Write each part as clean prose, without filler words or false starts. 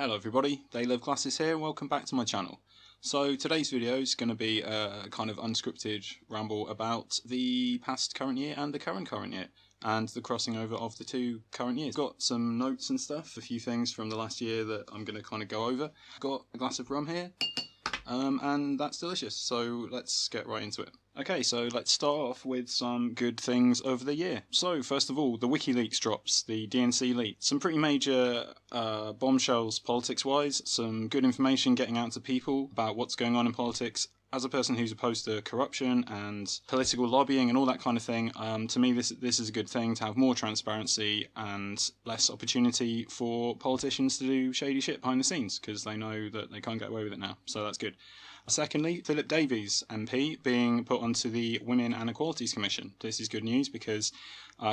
Hello everybody, They Love Glasses here, and welcome back to my channel. So today's video is going to be a kind of unscripted ramble about the past current year and the current year, and the crossing over of the two current years. Got some notes and stuff, a few things from the last year that I'm going to kind of go over. Got a glass of rum here, and that's delicious, so let's get right into it. Okay, so let's start off with some good things over the year. So, first of all, the WikiLeaks drops, the DNC leak. Some pretty major bombshells politics-wise, some good information getting out to people about what's going on in politics. As a person who's opposed to corruption and political lobbying and all that kind of thing, to me this is a good thing, to have more transparency and less opportunity for politicians to do shady shit behind the scenes, because they know that they can't get away with it now, so that's good. Secondly, Philip Davies MP being put onto the Women and Equalities Commission. This is good news because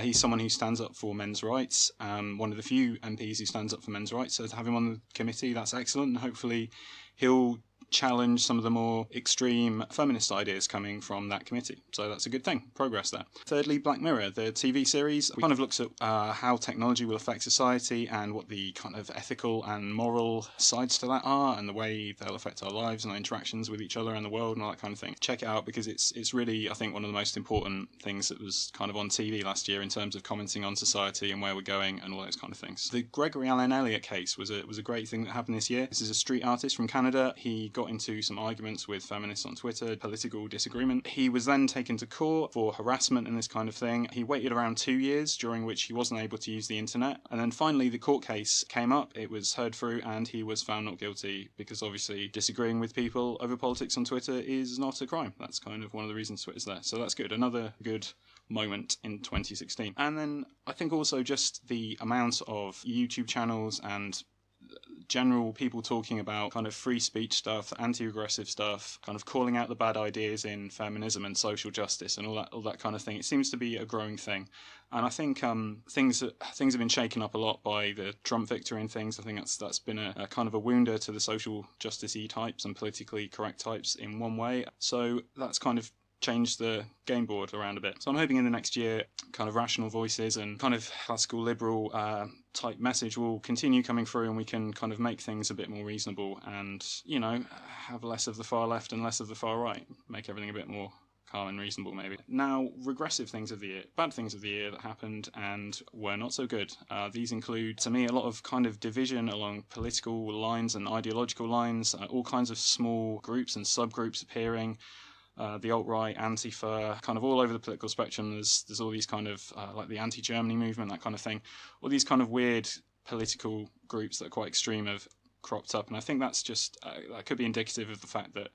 he's someone who stands up for men's rights, one of the few MPs who stands up for men's rights, so to have him on the committee, that's excellent, and hopefully he'll challenge some of the more extreme feminist ideas coming from that committee. So that's a good thing. Progress there. Thirdly, Black Mirror, the TV series, kind of looks at how technology will affect society and what the kind of ethical and moral sides to that are, and the way they'll affect our lives and our interactions with each other and the world and all that kind of thing. Check it out because it's really, I think, one of the most important things that was kind of on TV last year in terms of commenting on society and where we're going and all those kind of things. The Gregory Allen Elliott case was a great thing that happened this year. This is a street artist from Canada. He got into some arguments with feminists on Twitter, political disagreement. He was then taken to court for harassment and this kind of thing. He waited around 2 years, during which he wasn't able to use the internet. And then finally the court case came up, it was heard through, and he was found not guilty, because obviously disagreeing with people over politics on Twitter is not a crime. That's kind of one of the reasons Twitter's there. So that's good. Another good moment in 2016. And then I think also just the amount of YouTube channels and general people talking about kind of free speech stuff, anti-aggressive stuff, kind of calling out the bad ideas in feminism and social justice and all that kind of thing. It seems to be a growing thing, and I think things have been shaken up a lot by the Trump victory and things. I think that's been a kind of a wounder to the social justice-y types and politically correct types in one way. So that's kind of change the game board around a bit. So I'm hoping in the next year kind of rational voices and kind of classical liberal type message will continue coming through, and we can kind of make things a bit more reasonable and, you know, have less of the far left and less of the far right, make everything a bit more calm and reasonable maybe. Now, regressive things of the year, bad things of the year that happened and were not so good. These include, to me, a lot of kind of division along political lines and ideological lines, all kinds of small groups and subgroups appearing. The alt-right, Antifa, kind of all over the political spectrum. There's all these kind of, like the anti-Germany movement, that kind of thing. All these kind of weird political groups that are quite extreme have cropped up. And I think that's just, that could be indicative of the fact that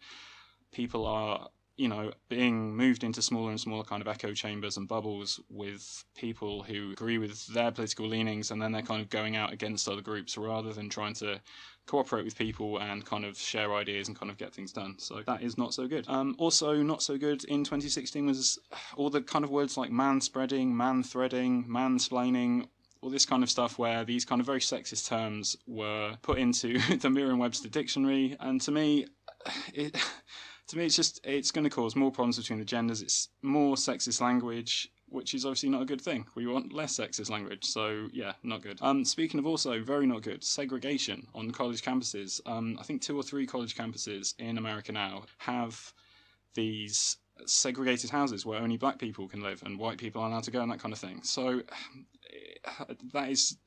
people are, you know, being moved into smaller and smaller kind of echo chambers and bubbles with people who agree with their political leanings, and then they're kind of going out against other groups rather than trying to cooperate with people and kind of share ideas and kind of get things done. So that is not so good. Also not so good in 2016 was all the kind of words like man-spreading, man-threading, mansplaining, all this kind of stuff where these kind of very sexist terms were put into the Merriam-Webster dictionary, and to me, it's going to cause more problems between the genders. It's more sexist language, which is obviously not a good thing. We want less sexist language, so yeah, not good. Speaking of also very not good, segregation on college campuses. I think 2 or 3 college campuses in America now have these segregated houses where only black people can live and white people aren't allowed to go and that kind of thing. So that is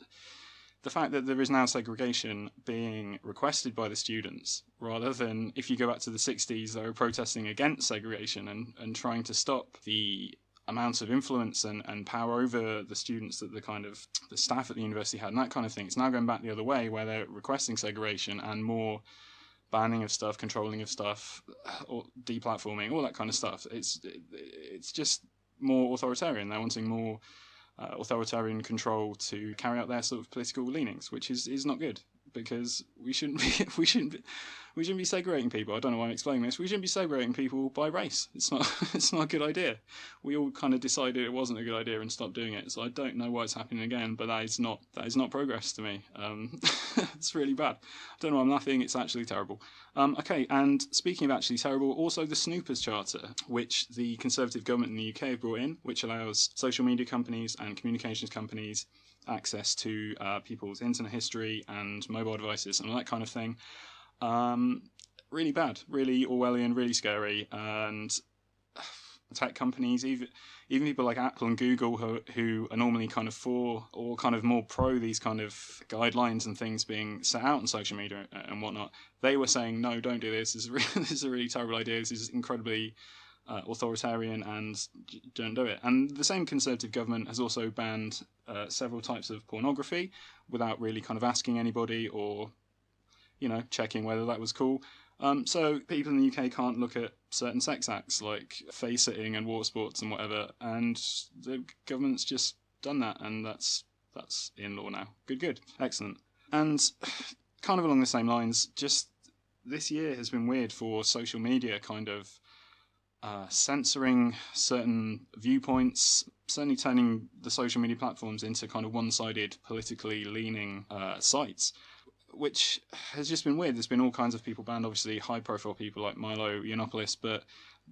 the fact that there is now segregation being requested by the students, rather than, if you go back to the 60s, they were protesting against segregation and trying to stop the amount of influence and power over the students that the staff at the university had and that kind of thing. It's now going back the other way, where they're requesting segregation and more banning of stuff, controlling of stuff, or deplatforming, all that kind of stuff. It's just more authoritarian. They're wanting more authoritarian control to carry out their sort of political leanings, which is not good, because we shouldn't be segregating people. I don't know why I'm explaining this. We shouldn't be segregating people by race. It's not a good idea. We all kind of decided it wasn't a good idea and stopped doing it. So I don't know why it's happening again, but that is not progress to me. It's really bad. I don't know why I'm laughing. It's actually terrible. Okay, and speaking of actually terrible, also the Snoopers Charter, which the Conservative government in the UK have brought in, which allows social media companies and communications companies access to people's internet history and mobile devices and all that kind of thing. Really bad, really Orwellian, really scary, and tech companies, even people like Apple and Google, who are normally kind of for or kind of more pro these kind of guidelines and things being set out on social media and whatnot, they were saying, no, don't do this. This is a really terrible idea. This is incredibly authoritarian, and don't do it. And the same Conservative government has also banned several types of pornography without really kind of asking anybody or, checking whether that was cool. So people in the UK can't look at certain sex acts like face sitting and water sports and whatever, and the government's just done that, and that's in law now. Good, excellent. And kind of along the same lines, just this year has been weird for social media, kind of censoring certain viewpoints, certainly turning the social media platforms into kind of one-sided, politically leaning sites, which has just been weird. There's been all kinds of people banned, obviously high-profile people like Milo Yiannopoulos, but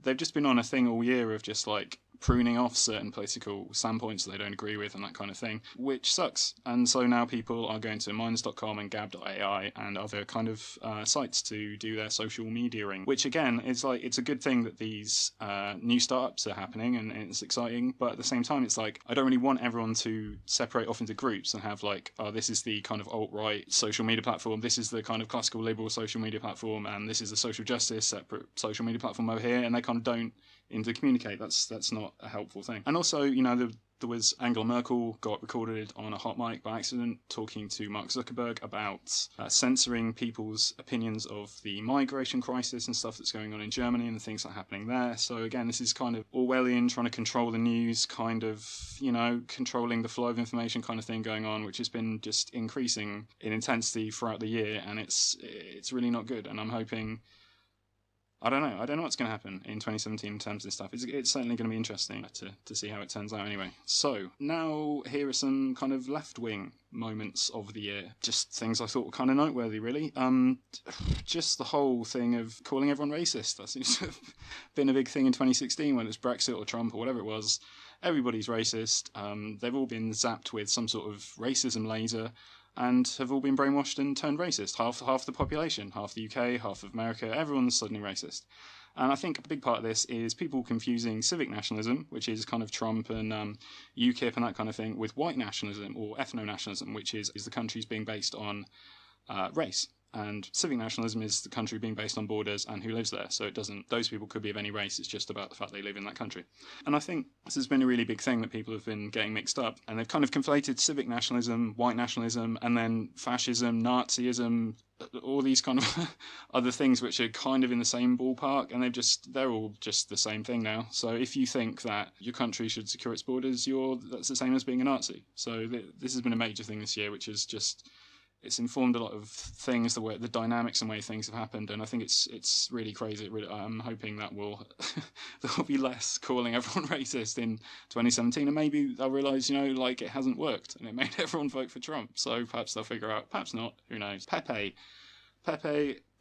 they've just been on a thing all year of just like pruning off certain political standpoints that they don't agree with and that kind of thing, which sucks. And so now people are going to minus.com and gab.ai and other kind of sites to do their social mediaing, which again is like, it's a good thing that these new startups are happening, and it's exciting, but at the same time it's like, I don't really want everyone to separate off into groups and have like, oh, this is the kind of alt-right social media platform, this is the kind of classical liberal social media platform, and this is the social justice separate social media platform over here, and they kind of don't intercommunicate. That's not a helpful thing. And also, there was Angela Merkel got recorded on a hot mic by accident talking to Mark Zuckerberg about censoring people's opinions of the migration crisis and stuff that's going on in Germany and the things that are happening there. So again, this is kind of Orwellian, trying to control the news, kind of, controlling the flow of information kind of thing going on, which has been just increasing in intensity throughout the year, and it's really not good. And I'm hoping, I don't know what's going to happen in 2017 in terms of this stuff. It's certainly going to be interesting to see how it turns out anyway. So, now here are some kind of left-wing moments of the year. Just things I thought were kind of noteworthy, really. Just the whole thing of calling everyone racist. That seems to have been a big thing in 2016, when it's Brexit or Trump or whatever it was. Everybody's racist. They've all been zapped with some sort of racism laser, and have all been brainwashed and turned racist. Half the population, half the UK, half of America, everyone's suddenly racist. And I think a big part of this is people confusing civic nationalism, which is kind of Trump and UKIP and that kind of thing, with white nationalism or ethno-nationalism, which is the countries being based on race. And civic nationalism is the country being based on borders and who lives there. So those people could be of any race. It's just about the fact they live in that country. And I think this has been a really big thing that people have been getting mixed up. And they've kind of conflated civic nationalism, white nationalism, and then fascism, Nazism, all these kind of other things which are kind of in the same ballpark. And they're all just the same thing now. So if you think that your country should secure its borders, that's the same as being a Nazi. So this has been a major thing this year, which is just, it's informed a lot of things, the dynamics and way things have happened, and I think it's really crazy. I'm hoping that there will be less calling everyone racist in 2017, and maybe they'll realise, it hasn't worked, and it made everyone vote for Trump. So perhaps they'll figure out, perhaps not. Who knows? Pepe,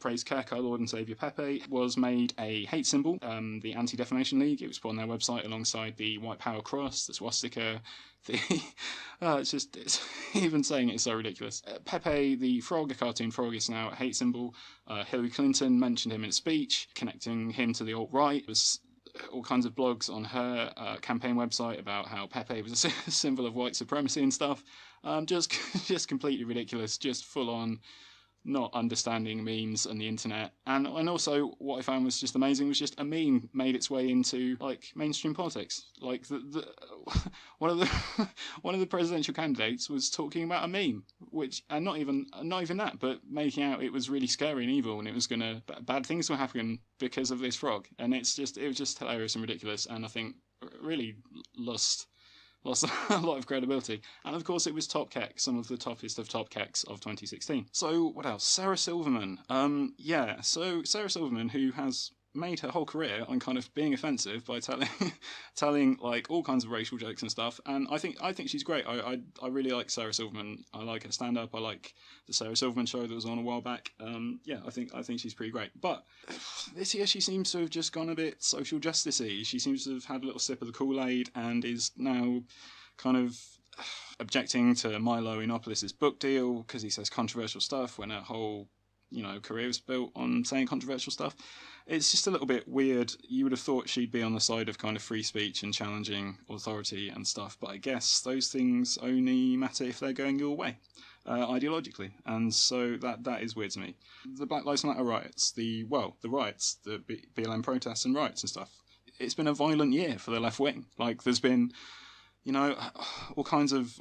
praise Kirk, our Lord and Saviour Pepe, was made a hate symbol. The Anti-Defamation League, it was put on their website alongside the White Power Cross, the swastika. It's even saying it's so ridiculous. Pepe, the frog, a cartoon frog, is now a hate symbol. Hillary Clinton mentioned him in a speech, connecting him to the alt-right. There was all kinds of blogs on her campaign website about how Pepe was a symbol of white supremacy and stuff. Just completely ridiculous, just full on not understanding memes and the internet. And also what I found was just amazing was just a meme made its way into mainstream politics. One of the presidential candidates was talking about a meme, and not even that, but making out it was really scary and evil, and it was bad things were happening because of this frog. And it was just hilarious and ridiculous, and I think really lost a lot of credibility. And of course it was Top Keck, some of the toppest of Top Kecks of 2016. So what else? Sarah Silverman. So Sarah Silverman, who has made her whole career on kind of being offensive by telling all kinds of racial jokes and stuff, and I think she's great. I really like Sarah Silverman. I like her stand up. I like the Sarah Silverman show that was on a while back. I think she's pretty great. But this year she seems to have just gone a bit social justice-y. She seems to have had a little sip of the Kool-Aid and is now kind of objecting to Milo Yiannopoulos' book deal because he says controversial stuff when her whole, career was built on saying controversial stuff. It's just a little bit weird. You would have thought she'd be on the side of kind of free speech and challenging authority and stuff, but I guess those things only matter if they're going your way, ideologically, and so that is weird to me. The Black Lives Matter riots, the riots, the BLM protests and riots and stuff. It's been a violent year for the left wing. Like, there's been, all kinds of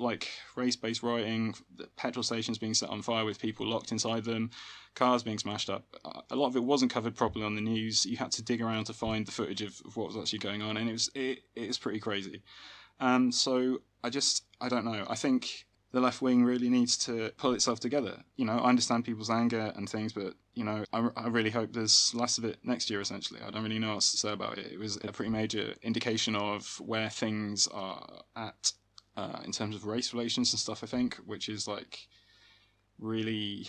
race-based rioting, petrol stations being set on fire with people locked inside them, cars being smashed up. A lot of it wasn't covered properly on the news. You had to dig around to find the footage of what was actually going on, and it was pretty crazy. So I don't know. I think the left wing really needs to pull itself together. I understand people's anger and things, but I really hope there's less of it next year, essentially. I don't really know what else to say about it. It was a pretty major indication of where things are at in terms of race relations and stuff, I think, which is really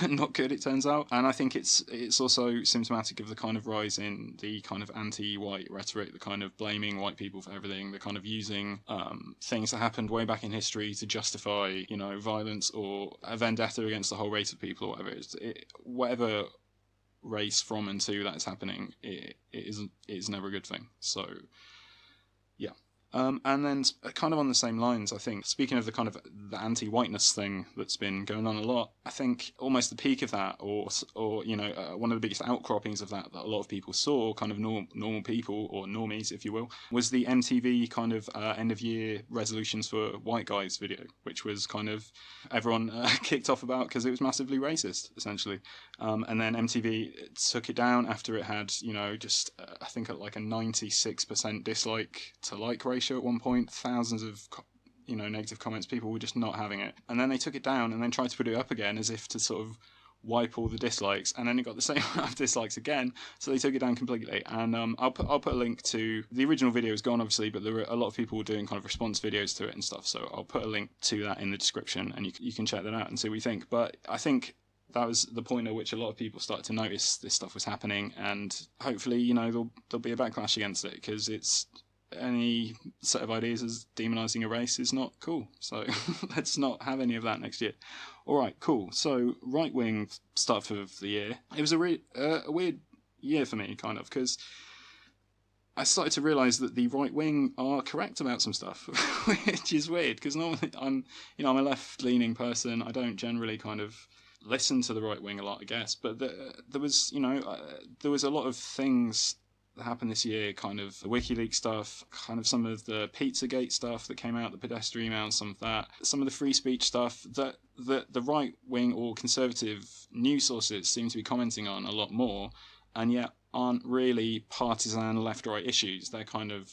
not good, it turns out. And I think it's also symptomatic of the kind of rise in the kind of anti-white rhetoric, the kind of blaming white people for everything, the kind of using things that happened way back in history to justify, violence or a vendetta against the whole race of people or whatever. Whatever race from and to that is happening, it is never a good thing. So yeah. And then kind of on the same lines, I think, speaking of the kind of the anti-whiteness thing that's been going on a lot, I think almost the peak of that, or one of the biggest outcroppings of that a lot of people saw, kind of normal people, or normies, if you will, was the MTV kind of end-of-year resolutions for white guys video, which was kind of everyone kicked off about because it was massively racist, essentially. And then MTV took it down after it had, just I think at a 96% dislike to like ratio at one point, thousands of negative comments. People were just not having it, and then they took it down and then tried to put it up again as if to sort of wipe all the dislikes, and then it got the same amount of dislikes again, so they took it down completely. And I'll put a link to the original video. Is gone, obviously, but there were a lot of people doing kind of response videos to it and stuff, so I'll put a link to that in the description, and you can check that out and see what you think. But I think that was the point at which a lot of people started to notice this stuff was happening, and hopefully there'll be a backlash against it, because it's any set of ideas as demonising a race is not cool. So let's not have any of that next year. All right, cool. So right-wing stuff of the year. It was a weird year for me, kind of, because I started to realise that the right wing are correct about some stuff, which is weird, because normally I'm a left-leaning person. I don't generally kind of listen to the right wing a lot, I guess, but there was a lot of things that happened this year, kind of the WikiLeaks stuff, kind of some of the Pizzagate stuff that came out, the pedestrian emails, some of the free speech stuff that the right wing or conservative news sources seem to be commenting on a lot more, and yet aren't really partisan left-right issues. They're kind of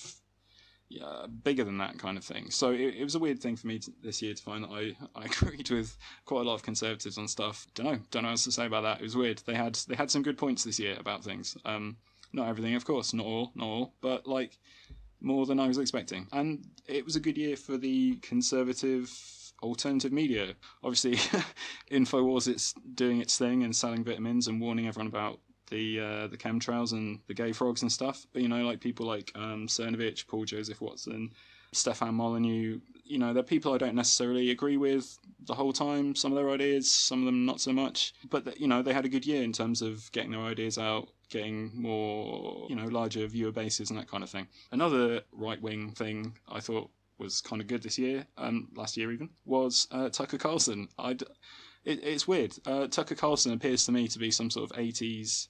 bigger than that kind of thing. So it was a weird thing for me this year to find that I agreed with quite a lot of conservatives on stuff. Don't know what else to say about that. It was weird. They had some good points this year about things. Not everything, of course, not all, but more than I was expecting. And it was a good year for the conservative alternative media. Obviously, InfoWars, it's doing its thing and selling vitamins and warning everyone about the chemtrails and the gay frogs and stuff. But people like Cernovich, Paul Joseph Watson, Stefan Molyneux, they're people I don't necessarily agree with the whole time. Some of their ideas, some of them not so much. But they had a good year in terms of getting their ideas out, getting more, larger viewer bases and that kind of thing. Another right-wing thing I thought was kind of good this year, last year even, was Tucker Carlson. It's weird. Tucker Carlson appears to me to be some sort of 80s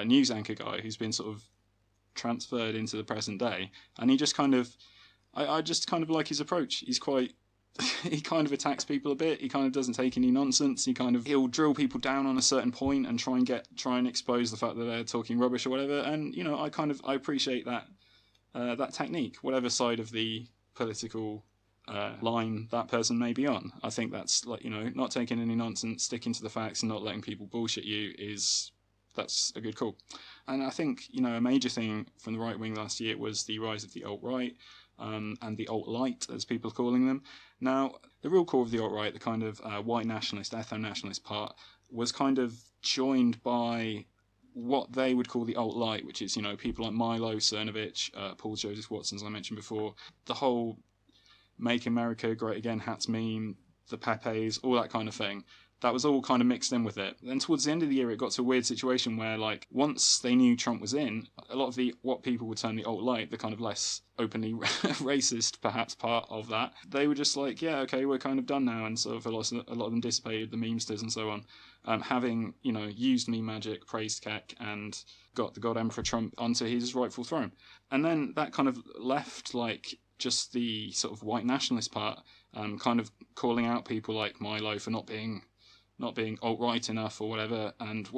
news anchor guy who's been sort of transferred into the present day, and he just kind of, I just kind of like his approach. He's quite, he kind of attacks people a bit. He kind of doesn't take any nonsense. He'll drill people down on a certain point and try and expose the fact that they're talking rubbish or whatever. And I appreciate that technique, whatever side of the political line that person may be on. I think that's not taking any nonsense, sticking to the facts, and not letting people bullshit you that's a good call. And I think a major thing from the right wing last year was the rise of the alt-right. And the alt-light, as people are calling them. Now, the real core of the alt-right, the kind of white nationalist, ethno-nationalist part, was kind of joined by what they would call the alt-light, which is, people like Milo, Cernovich, Paul Joseph Watson, as I mentioned before, the whole Make America Great Again hats meme, the Pepes, all that kind of thing. That was all kind of mixed in with it. Then towards the end of the year, it got to a weird situation where, like, once they knew Trump was in, a lot of what people would term the alt-right, the kind of less openly racist, perhaps, part of that, they were just like, yeah, okay, we're kind of done now, and sort of a lot of them dissipated, the memesters and so on, having, used meme magic, praised Keck, and got the God Emperor Trump onto his rightful throne. And then that kind of left, like, just the sort of white nationalist part, kind of calling out people like Milo for not being alt-right enough or whatever, and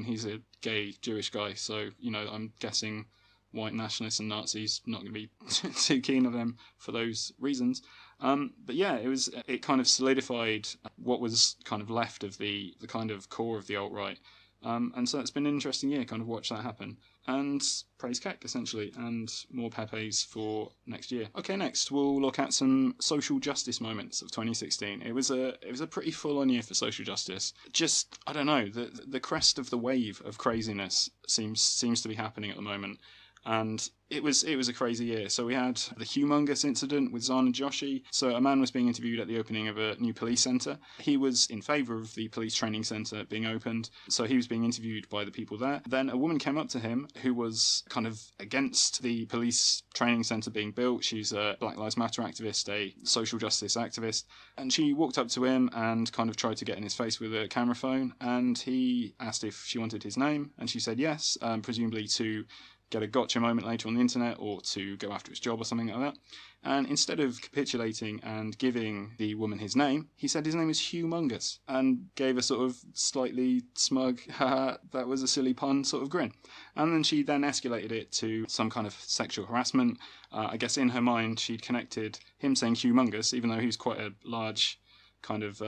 he's a gay Jewish guy, so, I'm guessing white nationalists and Nazis not going to be too keen of them for those reasons. But yeah, it kind of solidified what was kind of left of the kind of core of the alt-right. And so it's been an interesting year, kind of watch that happen. And praise Keck, essentially, and more Pepes for next year. Okay, next we'll look at some social justice moments of 2016. It was a pretty full-on year for social justice. Just, I don't know, the crest of the wave of craziness seems to be happening at the moment. And it was a crazy year. So we had the humongous incident with Zana Joshi. So a man was being interviewed at the opening of a new police centre. He was in favour of the police training centre being opened, so he was being interviewed by the people there. Then a woman came up to him who was kind of against the police training centre being built. She's a Black Lives Matter activist, a social justice activist, and she walked up to him and kind of tried to get in his face with a camera phone, and he asked if she wanted his name, and she said yes, presumably to get a gotcha moment later on the internet or to go after his job or something like that. And instead of capitulating and giving the woman his name, he said his name is Humongous and gave a sort of slightly smug, haha, that was a silly pun sort of grin. And then she then escalated it to some kind of sexual harassment. I guess in her mind she'd connected him saying Humongous, even though he was quite a large kind of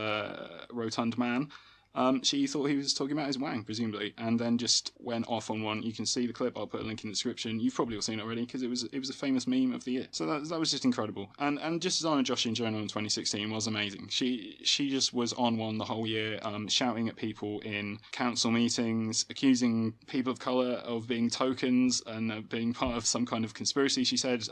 rotund man. She thought he was talking about his wang, presumably, and then just went off on one. You can see the clip. I'll put a link in the description. You've probably all seen it already because it was a famous meme of the year. So that was just incredible. And just Zana Joshi in general in 2016 was amazing. She just was on one the whole year, shouting at people in council meetings, accusing people of colour of being tokens and being part of some kind of conspiracy. She said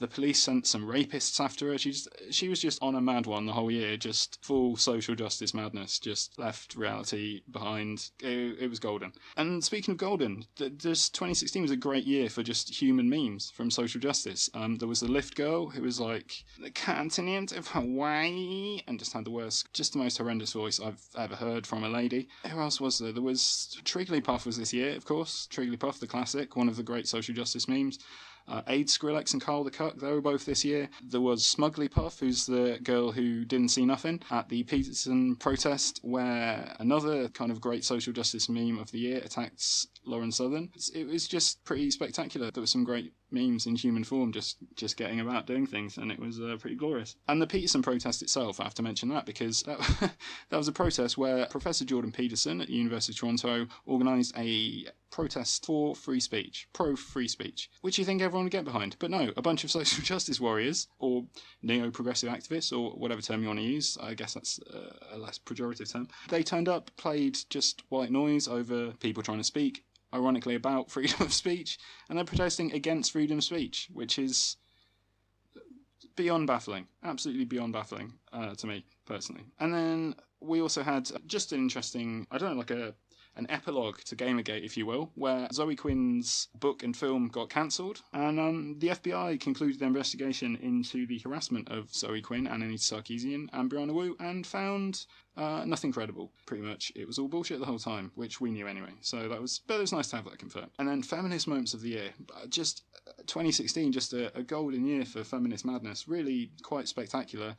the police sent some rapists after her. She was just on a mad one the whole year, just full social justice madness, just left reality behind. It was golden. And speaking of golden, just 2016 was a great year for just human memes from social justice. There was the Lift girl who was like, the continent of Hawaii, and just had the most horrendous voice I've ever heard from a lady. Who else was there? There was Trigglypuff was this year, of course. Trigglypuff, the classic, one of the great social justice memes. AIDS Skrillex and Carl the Cuck, they were both this year. There was Smuglypuff, who's the girl who didn't see nothing at the Peterson protest, where another kind of great social justice meme of the year attacks Lauren Southern. It was just pretty spectacular. There were some great memes in human form just getting about doing things, and it was pretty glorious. And the Peterson protest itself, I have to mention that, because that was a protest where Professor Jordan Peterson at the University of Toronto organised a protest for free speech, pro-free speech, which you think everyone would get behind. But no, a bunch of social justice warriors, or neo-progressive activists, or whatever term you want to use, I guess that's a less pejorative term, they turned up, played just white noise over people trying to speak, ironically about freedom of speech, and they're protesting against freedom of speech, which is beyond baffling, absolutely beyond baffling to me, personally. And then we also had just an interesting, I don't know, like an epilogue to Gamergate, if you will, where Zoe Quinn's book and film got cancelled, and the FBI concluded their investigation into the harassment of Zoe Quinn and Anita Sarkeesian and Brianna Wu, and found nothing credible. Pretty much, it was all bullshit the whole time, which we knew anyway. So but it was nice to have that confirmed. And then feminist moments of the year, just 2016, just a golden year for feminist madness, really quite spectacular.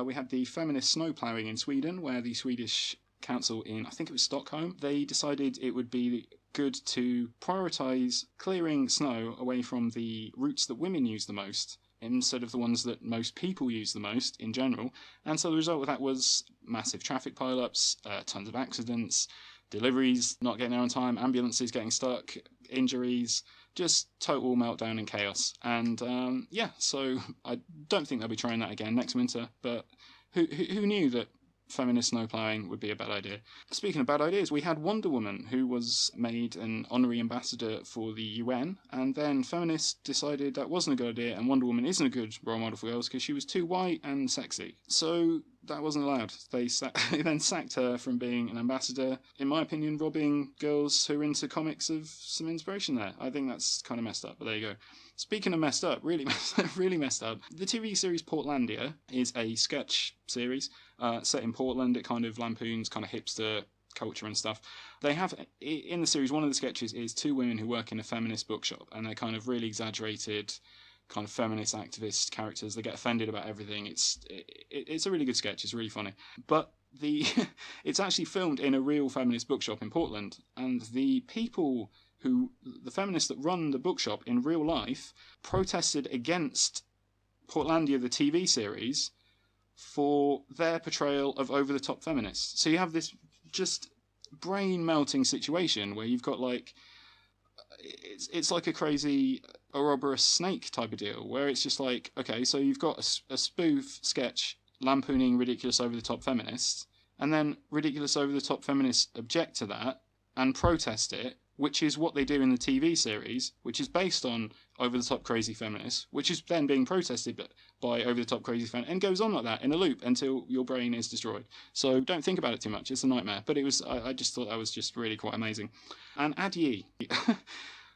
We had the feminist snow ploughing in Sweden, where the Swedish council in, I think it was Stockholm, they decided it would be good to prioritise clearing snow away from the routes that women use the most instead of the ones that most people use the most in general. And so the result of that was massive traffic pile-ups, tons of accidents, deliveries not getting there on time, ambulances getting stuck, injuries, just total meltdown and chaos. And so I don't think they'll be trying that again next winter, but who knew that feminist snowplowing would be a bad idea. Speaking of bad ideas, we had Wonder Woman, who was made an honorary ambassador for the UN, and then feminists decided that wasn't a good idea, and Wonder Woman isn't a good role model for girls because she was too white and sexy. So that wasn't allowed. They then sacked her from being an ambassador, in my opinion, robbing girls who are into comics of some inspiration there. I think that's kind of messed up, but there you go. Speaking of messed up, really messed up, the TV series Portlandia is a sketch series set in Portland. It kind of lampoons kind of hipster culture and stuff. They have, in the series, one of the sketches is two women who work in a feminist bookshop, and they're kind of really exaggerated kind of feminist activist characters. They get offended about everything. It's a really good sketch. It's really funny. But it's actually filmed in a real feminist bookshop in Portland, and the feminists that run the bookshop in real life protested against Portlandia, the TV series, for their portrayal of over-the-top feminists. So you have this just brain-melting situation where you've got like, it's like a crazy Ouroboros snake type of deal, where it's just like, okay, so you've got a spoof sketch lampooning ridiculous over-the-top feminists, and then ridiculous over-the-top feminists object to that and protest it, which is what they do in the TV series, which is based on over-the-top crazy feminists, which is then being protested by over-the-top crazy feminists, and goes on like that in a loop until your brain is destroyed. So don't think about it too much. It's a nightmare. But I just thought that was just really quite amazing. And Adye,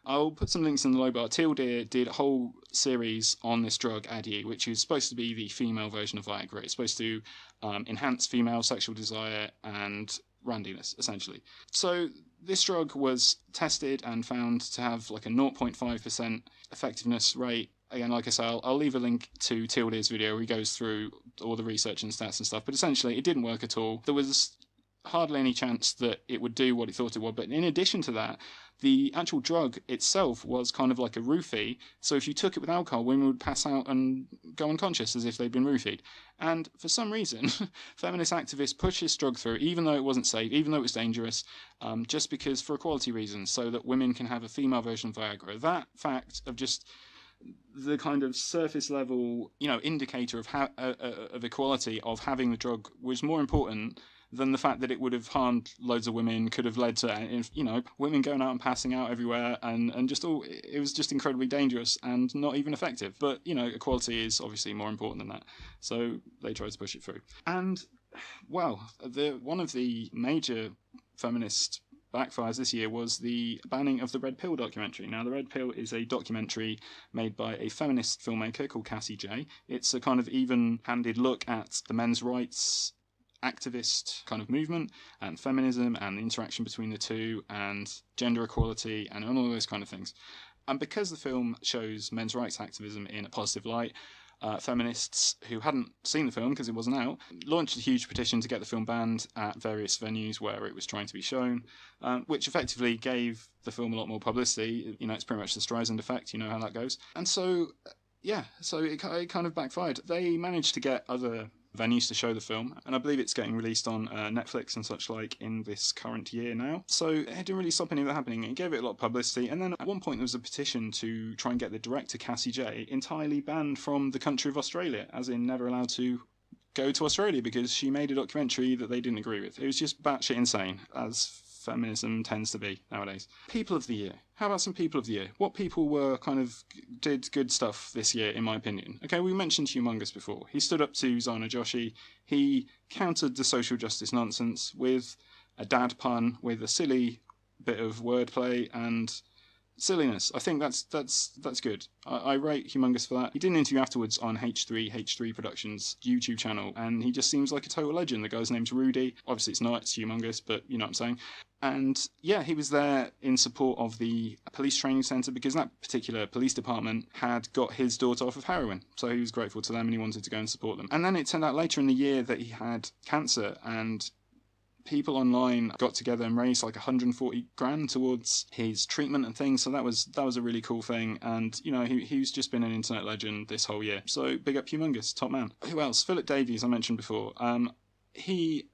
I'll put some links in the low bar. Teal Deer did a whole series on this drug, Adye, which is supposed to be the female version of Viagra. It's supposed to enhance female sexual desire and randiness, essentially. So this drug was tested and found to have like a 0.5% effectiveness rate. Again, like I say, I'll leave a link to Teal Deer's video where he goes through all the research and stats and stuff, but essentially it didn't work at all. There was hardly any chance that it would do what it thought it would, but in addition to that, the actual drug itself was kind of like a roofie, so if you took it with alcohol, women would pass out and go unconscious as if they'd been roofied. And for some reason, feminist activists pushed this drug through, even though it wasn't safe, even though it was dangerous, just because, for equality reasons, so that women can have a female version of Viagra. That fact of just the kind of surface level, indicator of equality of having the drug was more important than the fact that it would have harmed loads of women, could have led to, women going out and passing out everywhere, and just all, it was just incredibly dangerous and not even effective. But, equality is obviously more important than that. So they tried to push it through. And, well, one of the major feminist backfires this year was the banning of the Red Pill documentary. Now, the Red Pill is a documentary made by a feminist filmmaker called Cassie J. It's a kind of even-handed look at the men's rights activist kind of movement and feminism and the interaction between the two and gender equality and all those kind of things. And because the film shows men's rights activism in a positive light, feminists who hadn't seen the film because it wasn't out launched a huge petition to get the film banned at various venues where it was trying to be shown, which effectively gave the film a lot more publicity. It's pretty much the Streisand effect, you know how that goes. And so, so it kind of backfired. They managed to get other venues to show the film, and I believe it's getting released on Netflix and such like in this current year now. So it didn't really stop any of that happening. It gave it a lot of publicity, and then at one point there was a petition to try and get the director Cassie J entirely banned from the country of Australia, as in never allowed to go to Australia because she made a documentary that they didn't agree with. It was just batshit insane, as feminism tends to be nowadays. People of the Year. How about some People of the Year? What people did good stuff this year, in my opinion? Okay, we mentioned Humongous before. He stood up to Zana Joshi. He countered the social justice nonsense with a dad pun, with a silly bit of wordplay and silliness. I think that's good. I rate Humongous for that. He did an interview afterwards on H3 Productions YouTube channel, and he just seems like a total legend. The guy's name's Rudy. Obviously it's not, it's Humongous, but you know what I'm saying. And yeah, he was there in support of the police training centre because that particular police department had got his daughter off of heroin. So he was grateful to them and he wanted to go and support them. And then it turned out later in the year that he had cancer, and people online got together and raised like 140 grand towards his treatment and things. So that was a really cool thing. And, he's just been an internet legend this whole year. So big up Humongous, top man. Who else? Philip Davies, I mentioned before. He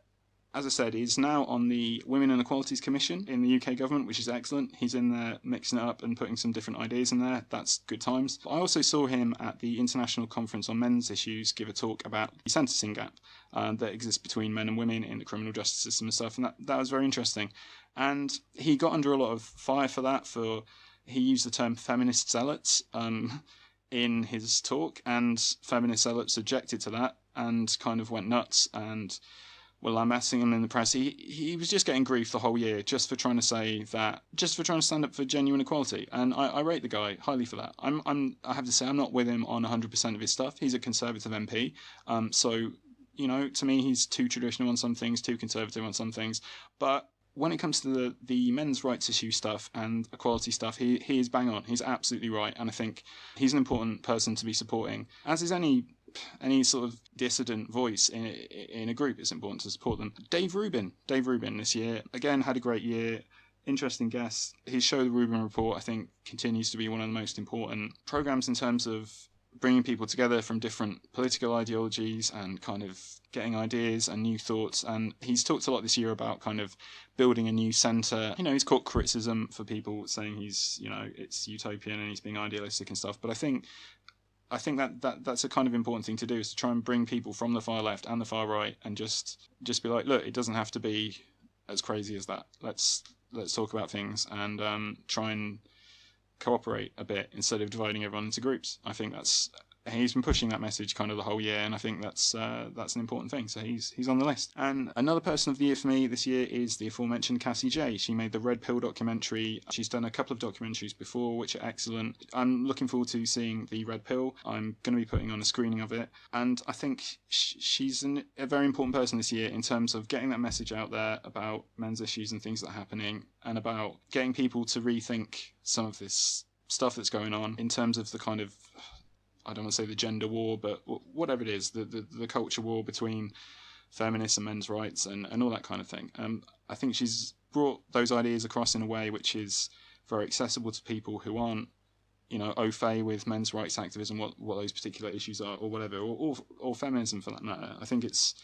as I said, he's now on the Women and Equalities Commission in the UK government, which is excellent. He's in there mixing it up and putting some different ideas in there. That's good times. But I also saw him at the International Conference on Men's Issues give a talk about the sentencing gap that exists between men and women in the criminal justice system and stuff, and that was very interesting. And he got under a lot of fire for that. He used the term feminist zealots in his talk, and feminist zealots objected to that and kind of went nuts and were lambasting him in the press. He was just getting grief the whole year just for trying to stand up for genuine equality, and I rate the guy highly for that. I have to say I'm not with him on 100% of his stuff. He's a Conservative MP, so to me he's too traditional on some things, too conservative on some things, but when it comes to the men's rights issue stuff and equality stuff, he is bang on. He's absolutely right, and I think he's an important person to be supporting, as is any sort of dissident voice in a group. It's important to support them. Dave Rubin this year again had a great year. Interesting guest. His show, The Rubin Report, I think continues to be one of the most important programs in terms of bringing people together from different political ideologies and kind of getting ideas and new thoughts. And he's talked a lot this year about kind of building a new centre. He's caught criticism for people saying he's, it's utopian and he's being idealistic and stuff. But I think that's a kind of important thing to do, is to try and bring people from the far left and the far right and just be like, look, it doesn't have to be as crazy as that. Let's talk about things and try and cooperate a bit instead of dividing everyone into groups. I think he's been pushing that message kind of the whole year, and I think that's an important thing. So he's on the list. And another person of the year for me this year is the aforementioned Cassie J. She made the Red Pill documentary. She's done a couple of documentaries before, which are excellent. I'm looking forward to seeing the Red Pill. I'm going to be putting on a screening of it, and I think she's a very important person this year in terms of getting that message out there about men's issues and things that are happening, and about getting people to rethink some of this stuff that's going on in terms of the kind of, I don't want to say the gender war, but whatever it is, the culture war between feminists and men's rights and all that kind of thing. I think she's brought those ideas across in a way which is very accessible to people who aren't, au fait with men's rights activism, what those particular issues are, or whatever, or feminism for that matter. I think it's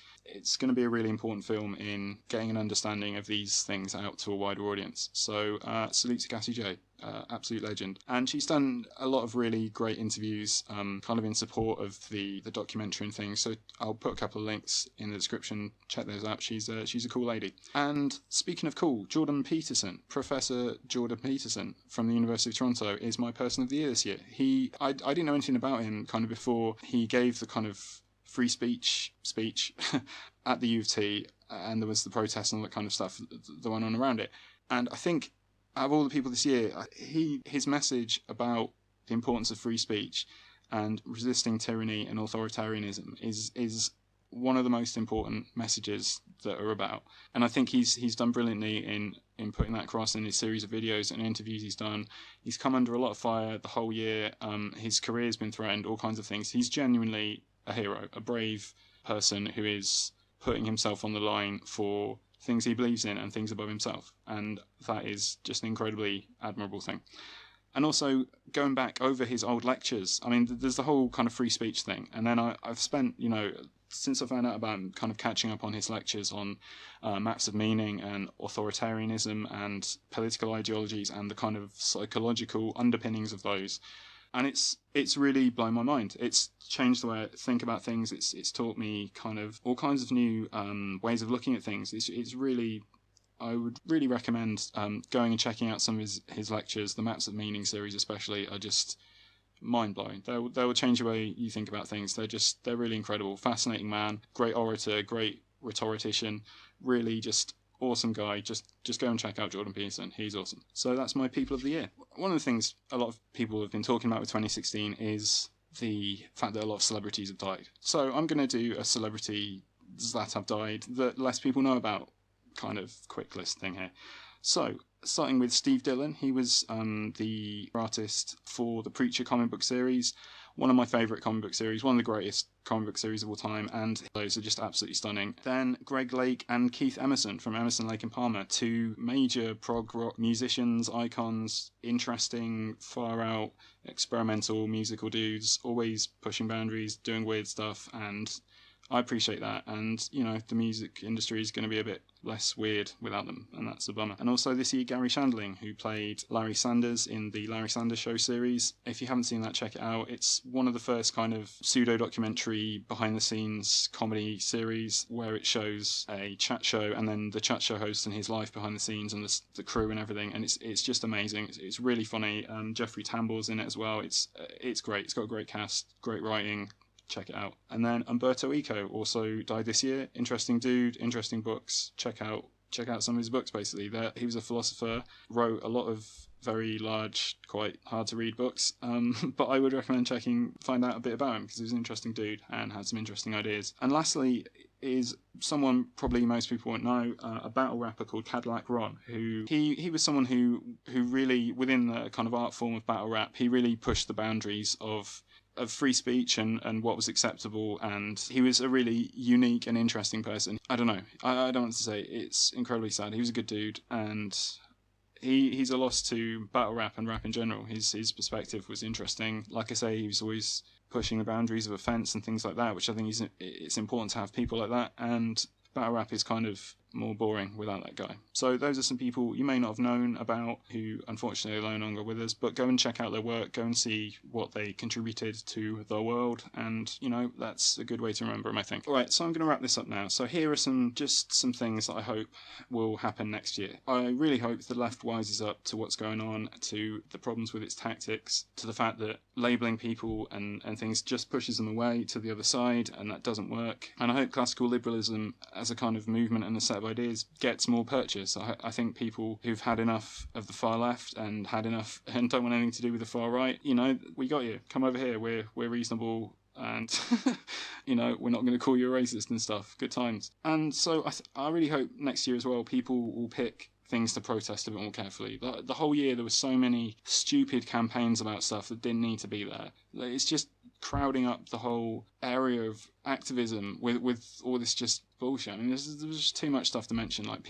going to be a really important film in getting an understanding of these things out to a wider audience. So salute to Cassie J, absolute legend. And she's done a lot of really great interviews kind of in support of the documentary and things. So I'll put a couple of links in the description. Check those out. She's a cool lady. And speaking of cool, Professor Jordan Peterson from the University of Toronto is my person of the year this year. I didn't know anything about him kind of before he gave the kind of free speech at the U of T, and there was the protests and all that kind of stuff that went on around it. And I think out of all the people this year, his message about the importance of free speech and resisting tyranny and authoritarianism is one of the most important messages that are about. And I think he's done brilliantly in putting that across in his series of videos and interviews he's done. He's come under a lot of fire the whole year. His career's been threatened, all kinds of things. He's genuinely a hero, a brave person who is putting himself on the line for things he believes in and things above himself. And that is just an incredibly admirable thing. And also, going back over his old lectures, I mean, there's the whole kind of free speech thing. And then I've spent, since I found out about him, kind of catching up on his lectures on maps of meaning and authoritarianism and political ideologies and the kind of psychological underpinnings of those. And it's really blown my mind. It's changed the way I think about things. It's taught me kind of all kinds of new ways of looking at things. It's really, I would really recommend going and checking out some of his lectures. The Maps of Meaning series especially are just mind-blowing. They will change the way you think about things. They're really incredible. Fascinating man, great orator, great rhetorician, really just awesome guy. Just go and check out Jordan Peterson. He's awesome. So that's my people of the year. One of the things a lot of people have been talking about with 2016 is the fact that a lot of celebrities have died. So I'm going to do a celebrity that have died that less people know about kind of quick list thing here. So starting with Steve Dillon, he was the artist for the Preacher comic book series, one of my favourite comic book series, one of the greatest comic book series of all time, and those are just absolutely stunning. Then Greg Lake and Keith Emerson from Emerson, Lake and Palmer, two major prog rock musicians, icons, interesting, far out, experimental musical dudes, always pushing boundaries, doing weird stuff, and I appreciate that, and you know, the music industry is going to be a bit less weird without them, and that's a bummer. And also this year, Gary Shandling, who played Larry Sanders in the Larry Sanders Show series. If you haven't seen that, check it out. It's one of the first kind of pseudo-documentary, behind-the-scenes comedy series where it shows a chat show and then the chat show host and his life behind the scenes and the crew and everything, and it's just amazing. It's really funny. Jeffrey Tambell's in it as well. It's great. It's got a great cast, great writing. Check it out. And then Umberto Eco also died this year. Interesting dude, interesting books. Check out some of his books. Basically, he was a philosopher, wrote a lot of very large, quite hard to read books. But I would recommend find out a bit about him, because he was an interesting dude and had some interesting ideas. And lastly is someone probably most people won't know, a battle rapper called Cadillac Ron, who he was someone who really, within the kind of art form of battle rap, he really pushed the boundaries of free speech and what was acceptable, and he was a really unique and interesting person. I don't know, I don't want to say, it's incredibly sad. He was a good dude, and he's a loss to battle rap and rap in general. His perspective was interesting. Like I say, he was always pushing the boundaries of offence and things like that, which I think it's important to have people like that, and battle rap is kind of more boring without that guy. So those are some people you may not have known about who unfortunately are no longer with us, but go and check out their work, go and see what they contributed to the world, and you know, that's a good way to remember them, I think. Alright, so I'm going to wrap this up now. So here are some things that I hope will happen next year. I really hope the left wises up to what's going on, to the problems with its tactics, to the fact that labelling people and things just pushes them away to the other side, and that doesn't work. And I hope classical liberalism as a kind of movement and a set of ideas gets more purchase. I think people who've had enough of the far left and had enough and don't want anything to do with the far right, you know, we got you. Come over here. We're reasonable, and you know, we're not going to call you a racist and stuff. Good times. And so I really hope next year as well people will pick things to protest a bit more carefully. The whole year there were so many stupid campaigns about stuff that didn't need to be there. It's just crowding up the whole area of activism with all this just bullshit. I mean, there's just too much stuff to mention. Like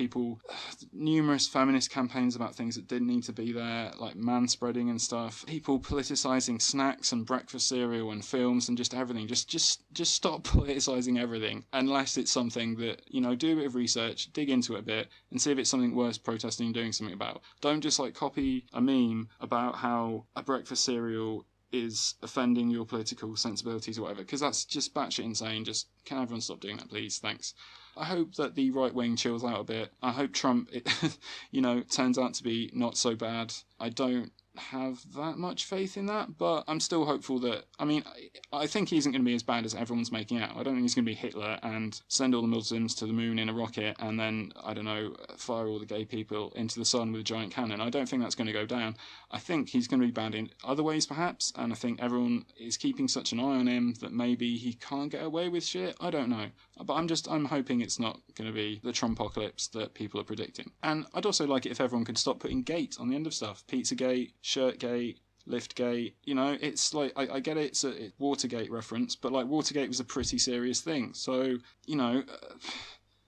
numerous feminist campaigns about things that didn't need to be there, like manspreading and stuff. People politicising snacks and breakfast cereal and films and just everything. Just stop politicising everything, unless it's something that, you know, do a bit of research, dig into it a bit, and see if it's something worth protesting and doing something about. Don't just like copy a meme about how a breakfast cereal is offending your political sensibilities or whatever, because that's just batshit insane. Just, can everyone stop doing that, please? Thanks. I hope that the right wing chills out a bit. I hope Trump, you know, turns out to be not so bad. I don't have that much faith in that, but I'm still hopeful that, I mean, I think he isn't going to be as bad as everyone's making out. I don't think he's going to be Hitler and send all the Muslims to the moon in a rocket and then, I don't know, fire all the gay people into the sun with a giant cannon. I don't think that's going to go down. I think he's going to be bad in other ways, perhaps, and I think everyone is keeping such an eye on him that maybe he can't get away with shit. I don't know. But I'm hoping it's not going to be the Trumpocalypse that people are predicting. And I'd also like it if everyone could stop putting gate on the end of stuff. Pizzagate, Shirtgate, Liftgate, you know, it's like, I get it, it's a Watergate reference, but like Watergate was a pretty serious thing. So, you know,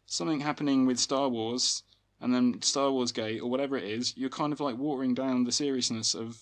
something happening with Star Wars and then Star Wars Gate or whatever it is, you're kind of like watering down the seriousness of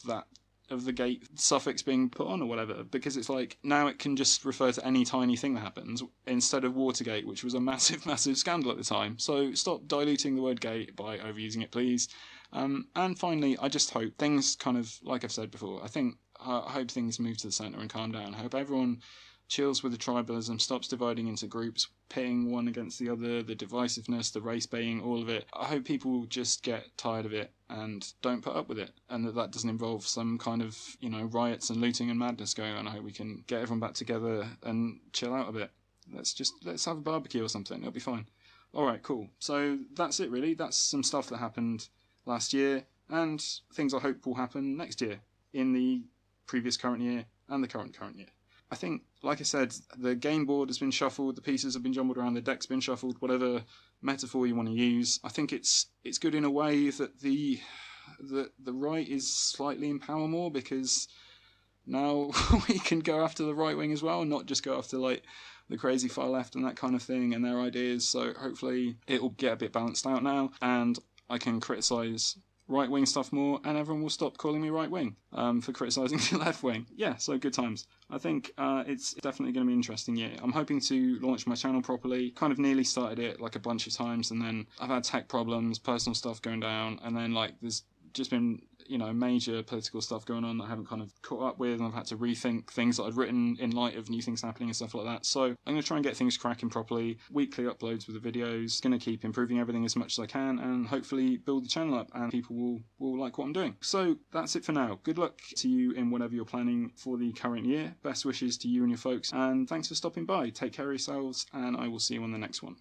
the gate suffix being put on or whatever, because it's like now it can just refer to any tiny thing that happens instead of Watergate, which was a massive scandal at the time. So stop diluting the word gate by overusing it, please. And finally, I just hope things kind of, like I've said before, I hope things move to the centre and calm down. I hope everyone chills with the tribalism, stops dividing into groups, pitting one against the other, the divisiveness, the race baiting, all of it. I hope people just get tired of it and don't put up with it, and that doesn't involve some kind of, you know, riots and looting and madness going on. I hope we can get everyone back together and chill out a bit. Let's have a barbecue or something. It'll be fine. Alright, cool. So that's it really. That's some stuff that happened last year and things I hope will happen next year in the previous current year and the current year. I think, like I said, the game board has been shuffled, the pieces have been jumbled around, the deck's been shuffled, whatever metaphor you want to use. I think it's good in a way that the right is slightly in power more, because now we can go after the right wing as well, and not just go after like the crazy far left and that kind of thing and their ideas. So hopefully it will get a bit balanced out now, and I can criticise right-wing stuff more, and everyone will stop calling me right-wing for criticising the left-wing. Yeah, so good times. I think it's definitely going to be an interesting year. I'm hoping to launch my channel properly. Kind of nearly started it like a bunch of times, and then I've had tech problems, personal stuff going down, and then like there's just been, you know, major political stuff going on that I haven't kind of caught up with, and I've had to rethink things that I'd written in light of new things happening and stuff like that. So I'm going to try and get things cracking properly, weekly uploads with the videos, going to keep improving everything as much as I can, and hopefully build the channel up and people will like what I'm doing. So that's it for now. Good luck to you in whatever you're planning for the current year. Best wishes to you and your folks, and thanks for stopping by. Take care of yourselves, and I will see you on the next one.